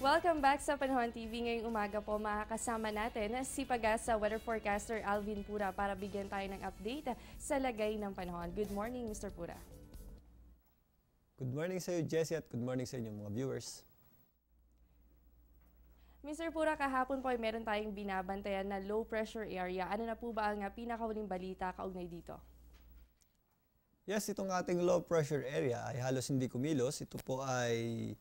Welcome back sa Panahon TV. Ngayong umaga po makakasama natin si Pag-asa weather forecaster Alvin Pura para bigyan tayo ng update sa lagay ng panahon. Good morning, Mr. Pura. Good morning sa iyo, Jessie, at good morning sa inyong mga viewers. Mr. Pura, kahapon po ay meron tayong binabantayan na low pressure area. Ano na po ba ang pinakahuling balita kaugnay dito? Yes, itong ating low pressure area ay halos hindi kumilos. Ito po ay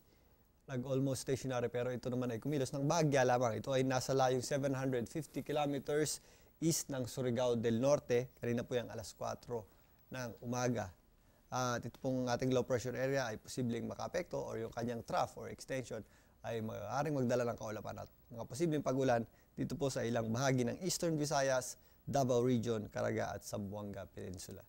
nag-almost stationary pero ito naman ay kumilos ng bahagya lamang. Ito ay nasa layong 750 kilometers east ng Surigao del Norte. Kanina po yung alas 4 ng umaga. At ito pong ating low pressure area ay posibleng makaapekto or yung kanyang trough or extension ay maaaring magdala ng kaulapan at mga posibleng pagulan dito po sa ilang bahagi ng Eastern Visayas, Davao Region, Caraga at Zamboanga Peninsula.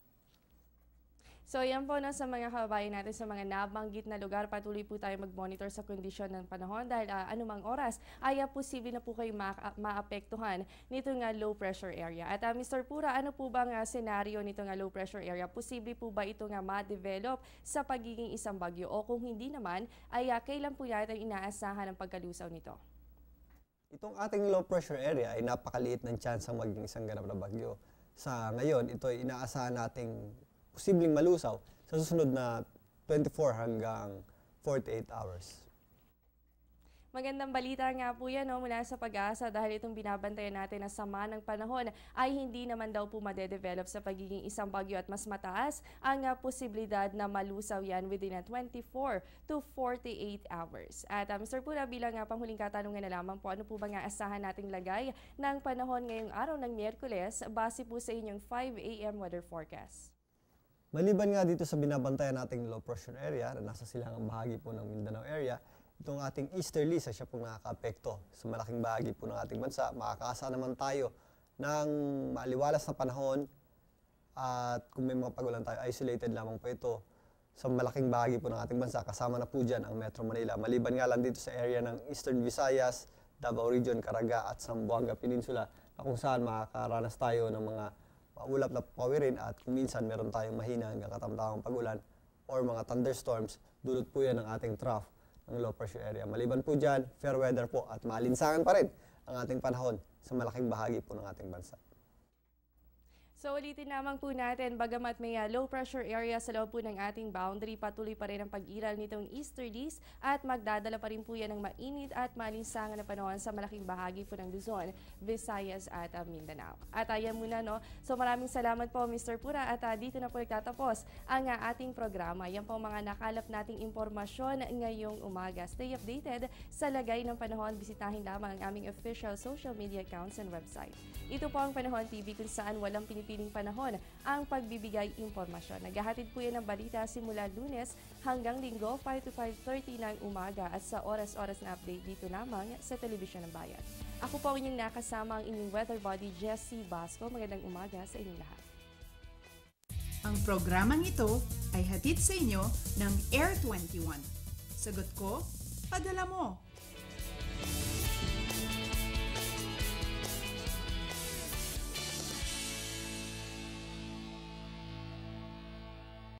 So yan po na sa mga kababayan natin sa mga nabanggit na lugar, patuloy po tayo mag-monitor sa kondisyon ng panahon dahil anumang oras ay posible na po kayo maapektuhan nito nga low pressure area. At Mr. Pura, ano po bang senaryo nito nga low pressure area? Posible po ba ito nga ma-develop sa pagiging isang bagyo o kung hindi naman ay kailan po natin inaasahan ang pagkalusaw nito? Itong ating low pressure area ay napakaliit ng chance ang maging isang ganap na bagyo. Sa ngayon, ito ay inaasahan nating posibleng malusaw sa susunod na 24 hanggang 48 hours. Magandang balita nga po yan mula sa Pag-asa dahil itong binabantayan natin na sama ng panahon ay hindi naman daw po madedevelop sa pagiging isang bagyo at mas mataas ang posibilidad na malusaw yan within 24 to 48 hours. At Mr. Pura, bilang panghuling katanungan na lamang po, ano po ba nga asahan nating lagay ng panahon ngayong araw ng Miyerkules base po sa inyong 5 a.m. weather forecast? Maliban nga dito sa binabantayan nating low pressure area na nasa silangang bahagi po ng Mindanao area, itong ating easterly siya pong nakaka-apekto sa malaking bahagi po ng ating bansa. Makakaasa naman tayo ng maliwalas na panahon at kung may mga pagulan tayo, isolated lamang po ito sa malaking bahagi po ng ating bansa. Kasama na po dyan ang Metro Manila. Maliban nga lang dito sa area ng Eastern Visayas, Davao Region, Caraga at Zamboanga Peninsula na kung saan makakaranas tayo ng mga maulap na pawirin at kung minsan meron tayong mahina hanggang katamtamang pagulan or mga thunderstorms, dulot po yan ng ating trough ng low pressure area. Maliban po dyan, fair weather po at maalinsangan pa rin ang ating panahon sa malaking bahagi po ng ating bansa. So ulitin naman po natin, bagamat may low pressure area sa loob po ng ating boundary, patuloy pa rin ang pag-iral nitong easterlies at magdadala pa rin po yan ng mainit at malinsangan na panahon sa malaking bahagi po ng Luzon, Visayas at Mindanao. At ayan muna So maraming salamat po Mr. Pura at dito na po nagtatapos ang ating programa. Yan po mga nakalap nating impormasyon ngayong umaga. Stay updated sa lagay ng panahon. Bisitahin lamang ang aming official social media accounts and website. Ito po ang Panahon TV kung saan walang pinipiling panahon ang pagbibigay impormasyon. Naghahatid po yan ng balita simula Lunes hanggang Linggo, 5 to 5:30 ng umaga at sa oras-oras na update dito lamang sa Telebisyon ng Bayan. Ako po ang inyong nakasama ang inyong weather body, Jessie Basco. Magandang umaga sa inyong lahat. Ang programang ito ay hatid sa inyo ng Air 21. Sagot ko, padala mo.